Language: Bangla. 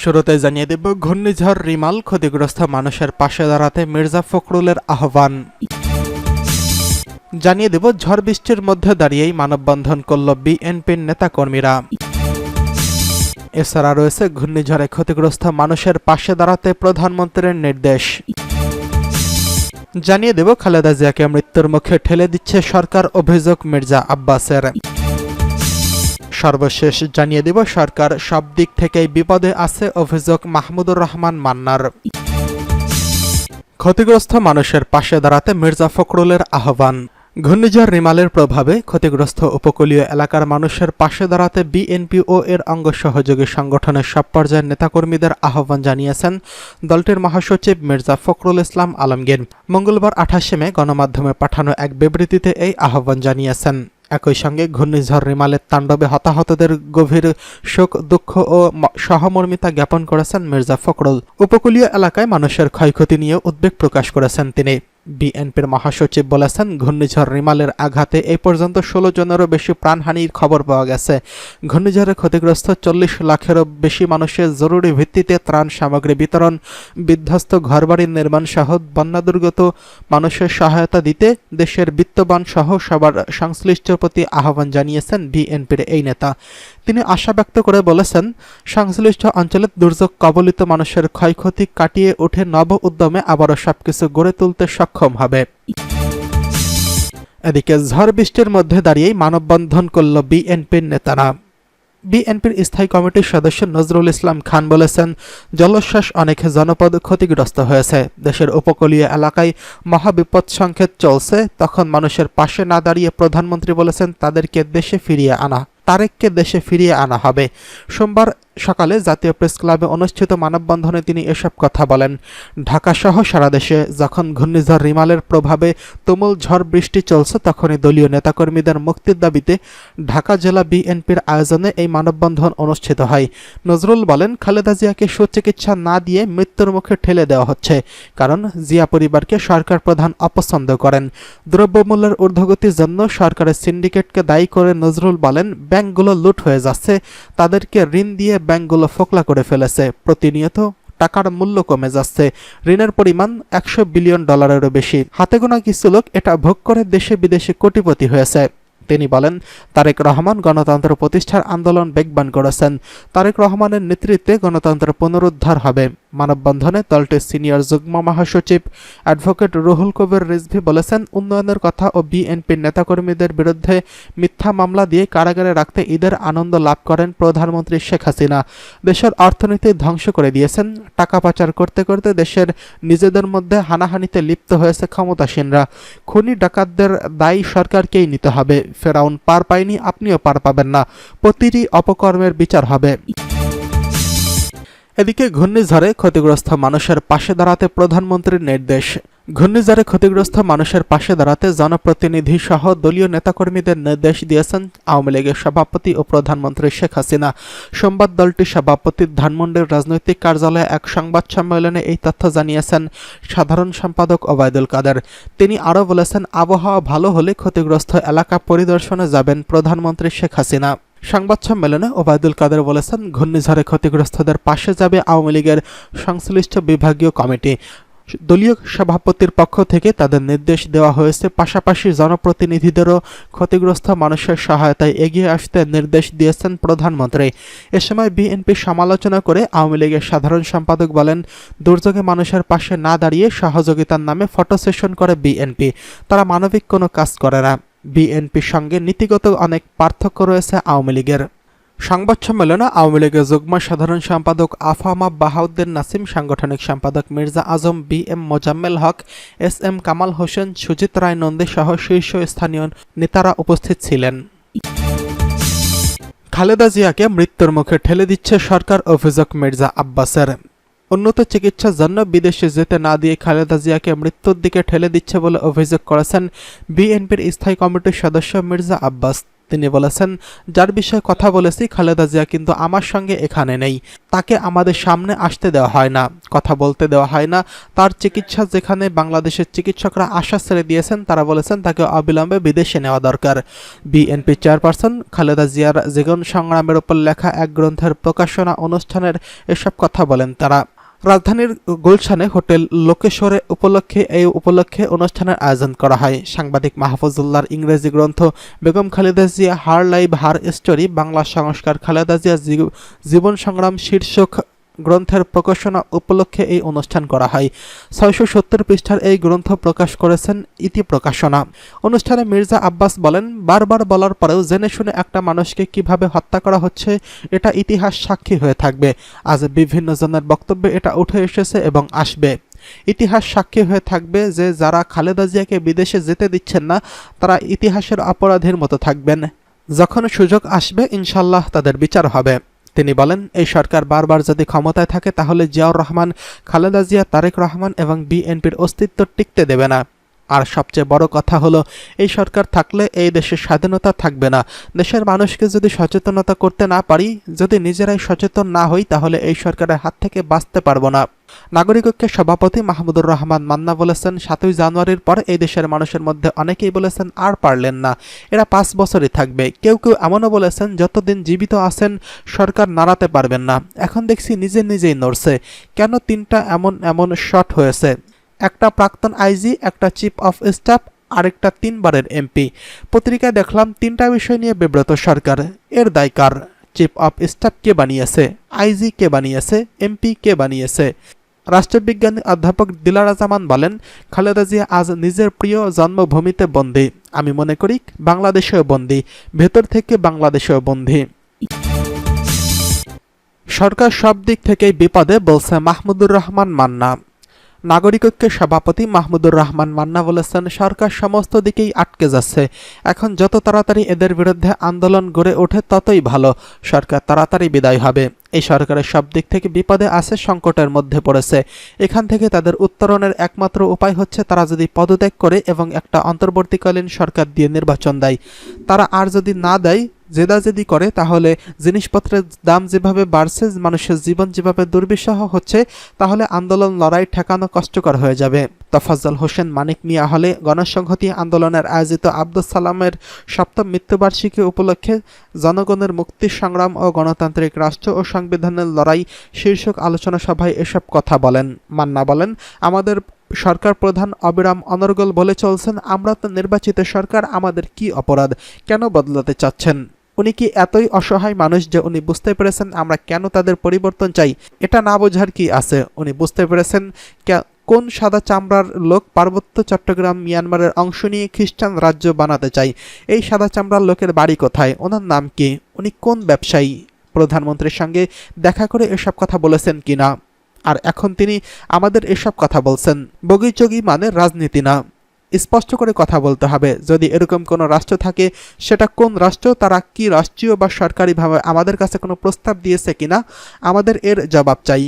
শুরুতে জানিয়ে দেব ঘূর্ণিঝড় রিমাল ক্ষতিগ্রস্ত মানুষের পাশে দাঁড়াতে মির্জা ফখরুলের আহ্বান। জানিয়ে দেব ঝড় বৃষ্টির মধ্যে দাঁড়িয়েই মানববন্ধন করল বিএনপির নেতাকর্মীরা। এছাড়া রয়েছে ঘূর্ণিঝড়ে ক্ষতিগ্রস্ত মানুষের পাশে দাঁড়াতে প্রধানমন্ত্রীর নির্দেশ। জানিয়ে দেব খালেদা জিয়াকে মৃত্যুর মুখে ঠেলে দিচ্ছে সরকার, অভিযোগ মির্জা আব্বাসের। সর্বশেষ জানিয়ে দেব সরকার সব দিক থেকেই বিপদে আছে, অভিযোগ মাহমুদুর রহমান মান্নার। ক্ষতিগ্রস্ত মানুষের পাশে দাঁড়াতে মির্জা ফখরুলের আহ্বান। ঘূর্ণিঝড় রিমালের প্রভাবে ক্ষতিগ্রস্ত উপকূলীয় এলাকার মানুষের পাশে দাঁড়াতে বিএনপি ও এর অঙ্গ সহযোগী সংগঠনের সব পর্যায়ের নেতাকর্মীদের আহ্বান জানিয়েছেন দলটির মহাসচিব মির্জা ফখরুল ইসলাম আলমগীর। মঙ্গলবার 28 মে গণমাধ্যমে পাঠানো এক বিবৃতিতে এই আহ্বান জানিয়েছেন। একই সঙ্গে ঘূর্ণিঝড় রিমালের তাণ্ডবে হতাহতদের গভীর শোক, দুঃখ ও সহমর্মিতা জ্ঞাপন করেছেন মির্জা ফখরুল। উপকূলীয় এলাকায় মানুষের ক্ষয়ক্ষতি নিয়ে উদ্বেগ প্রকাশ করেছেন তিনি। বিএনপির মহাসচিব বলেছেন, ঘূর্ণিঝড় রিমালের আঘাতে এই পর্যন্ত 16 জনেরও বেশি প্রাণহানির খবর পাওয়া গেছে। ঘূর্ণিঝড়ে ক্ষতিগ্রস্ত 40 লাখেরও বেশি মানুষের জরুরি ভিত্তিতে ত্রাণ সামগ্রী বিতরণ, বিধ্বস্ত ঘরবাড়ির নির্মাণ সহ বন্যাদুর্গত মানুষের সহায়তা দিতে দেশের বিত্তবান সহ সবার সংশ্লিষ্টর প্রতি আহ্বান জানিয়েছেন বিএনপির এই নেতা। তিনি আশা ব্যক্ত করে বলেছেন, সংশ্লিষ্ট অঞ্চলের দুর্যোগ কবলিত মানুষের ক্ষয়ক্ষতি কাটিয়ে উঠে নব উদ্যমে আবারও সবকিছু গড়ে তুলতে সক্ষম হবে। এদিকে ঝড় বৃষ্টির মধ্যে দাঁড়িয়েই মানববন্ধন করল বিএনপির নেতারা। বিএনপির স্থায়ী কমিটির সদস্য নজরুল ইসলাম খান বলেছেন, জলোচ্ছ্বাস অনেক জনপদ ক্ষতিগ্রস্ত হয়েছে। দেশের উপকূলীয় এলাকায় মহাবিপদ সংকেত চলছে। তখন মানুষের পাশে না দাঁড়িয়ে প্রধানমন্ত্রী বলেছেন তাদেরকে দেশে ফিরিয়ে আনা, তারেককে দেশে ফিরিয়ে আনা হবে। সোমবার সকালে জাতীয় প্রেস ক্লাবে অনুষ্ঠিত মানববন্ধনে তিনি এসব কথা বলেন। ঢাকাসহ সারা দেশে যখন ঘূর্ণিঝড় রিমালের প্রভাবে তুমুল ঝড় বৃষ্টি চলছে, তখনই দলীয় নেতাকর্মীদের মুক্তির দাবিতে ঢাকা জেলা বিএনপির আয়োজনে এই মানববন্ধন অনুষ্ঠিত হয়। নজরুল বলেন, খালেদা জিয়াকে সুচিকিৎসা না দিয়ে মৃত্যুর মুখে ঠেলে দেওয়া হচ্ছে, কারণ জিয়া পরিবারকে সরকার প্রধান অপছন্দ করেন। দ্রব্যমূল্যের ঊর্ধ্বগতির জন্য সরকারের সিন্ডিকেটকে দায়ী করে নজরুল বলেন, ব্যাংকগুলো লুট হয়ে যাচ্ছে, তাদেরকে ঋণ দিয়ে ব্যাংকগুলো ফোকলা করে ফেলেছে। প্রতিনিয়ত টাকার মূল্য কমে যাচ্ছে। ঋণের পরিমাণ $100 বিলিয়ন বেশি। হাতে গোনা কিছু লোক এটা ভোগ করে দেশে বিদেশে কোটিপতি হয়েছে। তিনি বলেন, তারেক রহমান গণতন্ত্র প্রতিষ্ঠার আন্দোলন বেগবান করেছেন। তারেক রহমানের নেতৃত্বে গণতন্ত্র পুনরুদ্ধার হবে। মানববন্ধনে দলটির সিনিয়র যুগ্ম মহাসচিব অ্যাডভোকেট রুহুল কবির রিজভী বলেছেন, উন্নয়নের কথা ও বিএনপির নেতাকর্মীদের বিরুদ্ধে মিথ্যা মামলা দিয়ে কারাগারে রাখতে ঈদের আনন্দ লাভ করেন প্রধানমন্ত্রী শেখ হাসিনা। দেশের অর্থনীতি ধ্বংস করে দিয়েছেন। টাকা পাচার করতে করতে দেশের নিজেদের মধ্যে হানাহানিতে লিপ্ত হয়েছে ক্ষমতাসীনরা। খুনি ডাকাতদের দায়ী সরকারকেই নিতে হবে। ফেরাউন পার পায়নি, আপনিও পার পাবেন না। প্রতিটি অপকর্মের বিচার হবে। এদিকে ঘূর্ণিঝড়ে ক্ষতিগ্রস্ত মানুষের পাশে দাঁড়াতে প্রধানমন্ত্রীর নির্দেশ। ঘূর্ণিঝড়ে ক্ষতিগ্রস্ত মানুষের পাশে দাঁড়াতে জনপ্রতিনিধি সহ দলীয় নেতাকর্মীদের নির্দেশ দিয়েছেন আওয়ামী লীগের সভাপতি ও প্রধানমন্ত্রী শেখ হাসিনা। সোমবার দলটির সভাপতির ধানমন্ডির রাজনৈতিক কার্যালয়ে এক সংবাদ সম্মেলনে এই তথ্য জানিয়েছেন সাধারণ সম্পাদক ওবায়দুল কাদের। তিনি আরও বলেছেন, আবহাওয়া ভালো হলে ক্ষতিগ্রস্ত এলাকা পরিদর্শনে যাবেন প্রধানমন্ত্রী শেখ হাসিনা। সংবাদ সম্মেলনে ওবায়দুল কাদের বলেছেন, ঘূর্ণিঝড়ে ক্ষতিগ্রস্তদের পাশে যাবে আওয়ামী লীগের সংশ্লিষ্ট বিভাগীয় কমিটি। দলীয় সভাপতির পক্ষ থেকে তাদের নির্দেশ দেওয়া হয়েছে। পাশাপাশি জনপ্রতিনিধিদেরও ক্ষতিগ্রস্ত মানুষের সহায়তায় এগিয়ে আসতে নির্দেশ দিয়েছেন প্রধানমন্ত্রী। এ সময় বিএনপি সমালোচনা করে আওয়ামী লীগের সাধারণ সম্পাদক বলেন, দুর্যোগে মানুষের পাশে না দাঁড়িয়ে সহযোগিতার নামে ফটো সেশন করে বিএনপি। তারা মানবিক কোনো কাজ করে না। বিএনপির সঙ্গে নীতিগত অনেক পার্থক্য রয়েছে আওয়ামী লীগের। সংবাদ সম্মেলনে আওয়ামী লীগের যুগ্ম সাধারণ সম্পাদক আফামা বাহাউদ্দিন নাসিম, সাংগঠনিক সম্পাদক মির্জা আজম, বিএম মোজাম্মেল হক, এসএম কামাল হোসেন, সুজিত রায় নন্দী সহ শীর্ষস্থানীয় নেতারা উপস্থিত ছিলেন। খালেদা জিয়াকে মৃত্যুর মুখে ঠেলে দিচ্ছে সরকার, অভিযোগ মির্জা আব্বাসের। উন্নত চিকিৎসার জন্য বিদেশে যেতে না দিয়ে খালেদা জিয়াকে মৃত্যুর দিকে ঠেলে দিচ্ছে বলে অভিযোগ করেছেন বিএনপির স্থায়ী কমিটির সদস্য মির্জা আব্বাস। তিনি বলেছেন, যার বিষয়ে কথা বলেছি খালেদা জিয়া কিন্তু আমার সঙ্গে এখানে নেই, তাকে আমাদের সামনে আসতে দেওয়া হয় না, কথা বলতে দেওয়া হয় না। তার চিকিৎসা যেখানে বাংলাদেশের চিকিৎসকরা আশা ছেড়ে দিয়েছেন, তারা বলেছেন তাকে অবিলম্বে বিদেশে নেওয়া দরকার। বিএনপি চেয়ারপারসন খালেদা জিয়ার জীবন সংগ্রামের উপর লেখা এক গ্রন্থের প্রকাশনা অনুষ্ঠানের এসব কথা বলেন তারা। রাজধানীর গুলশানে হোটেল লোকেশ্বরে এই উপলক্ষে অনুষ্ঠানের আয়োজন করা হয়। সাংবাদিক মাহফুজুল্লাহর ইংরেজি গ্রন্থ বেগম খালেদা জিয়া হার লাইভ হার স্টোরি, বাংলা সংস্কার খালেদা জিয়া জীবন সংগ্রাম শীর্ষক গ্রন্থের প্রকাশনা উপলক্ষে এই অনুষ্ঠান করা হয়। ৬৭০ পৃষ্ঠার এই গ্রন্থ প্রকাশ করেছেন ইতি প্রকাশনা। অনুষ্ঠানে মির্জা আব্বাস বলেন, বারবার বলার পরেও জেনে শুনে একটা মানুষকে কিভাবে হত্যা করা হচ্ছে এটা ইতিহাস সাক্ষী হয়ে থাকবে। আজ বিভিন্ন জনের বক্তব্যে এটা উঠে এসেছে এবং আসবে। ইতিহাস সাক্ষী হয়ে থাকবে যে যারা খালেদা জিয়াকে বিদেশে যেতে দিচ্ছেন না, তারা ইতিহাসের অপরাধীর মতো থাকবেন। যখন সুযোগ আসবে ইনশাল্লাহ তাদের বিচার হবে। তিনি বলেন, এই সরকার বারবার যদি ক্ষমতায় থাকে তাহলে জিয়াউর রহমান, খালেদা জিয়া, তারেক রহমান এবং বিএনপির অস্তিত্ব টিকতে দেবে না। আর সবচেয়ে বড় কথা হলো, এই সরকার থাকলে এই দেশের স্বাধীনতা থাকবে না। দেশের মানুষকে যদি সচেতনতা করতে না পারি, যদি নিজেরাই সচেতন না হই, তাহলে এই সরকারের হাত থেকে বাঁচতে পারবো না। নাগরিক ঐক্যের সভাপতি মাহমুদুর রহমান মান্না বলেছেন, ৭ই জানুয়ারির পর এই দেশের মানুষের মধ্যে অনেকেই বলেছেন আর পারলেন না, এরা ৫ বছরই থাকবে। কেউ কেউ এমনও বলেছেন যতদিন জীবিত আছেন সরকার নাড়াতে পারবেন না। এখন দেখছি নিজেই নড়ছে। কেন? ৩টা এমন শট হয়েছে, একটা প্রাক্তন আইজি, একটা চিফ অফ স্টাফ, আরেকটা ৩ বারের এমপি। পত্রিকায় দেখলাম ৩টা বিষয় নিয়ে বিব্রত সরকার। এর দায় কার? চিফ অফ স্টাফ কে বানিয়েছে? আইজি কে বানিয়েছে? এমপি কে বানিয়েছে? রাষ্ট্রবিজ্ঞানী অধ্যাপক দিলারাজামান বলেন, খালেদা জিয়া আজ নিজের প্রিয় জন্মভূমিতে বন্দী। আমি মনে করি বাংলাদেশেও বন্দী, ভেতর থেকে বাংলাদেশেও বন্দী। সরকার সব দিক থেকেই বিপদে, বলছে মাহমুদুর রহমান মান্না। নাগরিক ঐক্যের সভাপতি মাহমুদুর রহমান মান্না বলেছেন, সরকার সমস্ত দিকেই আটকে যাচ্ছে। এখন যত তাড়াতাড়ি এদের বিরুদ্ধে আন্দোলন গড়ে ওঠে ততই ভালো। সরকার তাড়াতাড়ি বিদায় হবে। এই সরকারের সব দিক থেকে বিপদে আছে, সংকটের মধ্যে পড়েছে। এখান থেকে তাদের উত্তরণের একমাত্র উপায় হচ্ছে তারা যদি পদত্যাগ করে এবং একটা অন্তর্বর্তীকালীন সরকার দিয়ে নির্বাচন দেয়। তারা আর যদি না দেয়, জেদাজেদি করে, তাহলে জিনিসপত্রের দাম যেভাবে বাড়ছে, মানুষের জীবন যেভাবে দুর্বিষহ হচ্ছে, তাহলে আন্দোলন লড়াই ঠেকানো কষ্টকর হয়ে যাবে। তফাজ্জল হোসেন মানিক মিয়া হলে গণসংহতি আন্দোলনের আয়োজিত আব্দুস সালামের ৭ম মৃত্যুবার্ষিকী উপলক্ষে জনগণের মুক্তি সংগ্রাম ও গণতান্ত্রিক রাষ্ট্র ও সংবিধানের লড়াই শীর্ষক আলোচনা সভায় এসব কথা বলেন। মান্না বলেন, আমাদের সরকার প্রধান অবিরাম অনর্গল বলে চলছেন, আমরা তো নির্বাচিত সরকার, আমাদের কি অপরাধ, কেন বদলাতে চাচ্ছেন? উনি কি এতই অসহায় মানুষ যে উনি বুঝতে পেরেছেন আমরা কেন তাদের পরিবর্তন চাই? এটা না বোঝার কি আছে? উনি বুঝতে পেরেছেন কোন সাদা চামড়ার লোক পার্বত্য চট্টগ্রাম মিয়ানমারের অংশ নিয়ে খ্রিস্টান রাজ্য বানাতে চাই। এই সাদা চামড়ার লোকের বাড়ি কোথায়? ওনার নাম কি? উনি কোন ব্যবসায়ী? প্রধানমন্ত্রীর সঙ্গে দেখা করে এসব কথা বলেছেন কিনা? আর এখন তিনি আমাদের এসব কথা বলছেন। বগিচগি মানে রাজনীতি না, স্পষ্ট করে কথা বলতে হবে। যদি এরকম কোনো রাষ্ট্র থাকে, সেটা কোন রাষ্ট্র, তারা কি রাষ্ট্রীয় বা সরকারিভাবে আমাদের কাছে কোনো প্রস্তাব দিয়েছে কিনা, আমাদের এর জবাব চাই।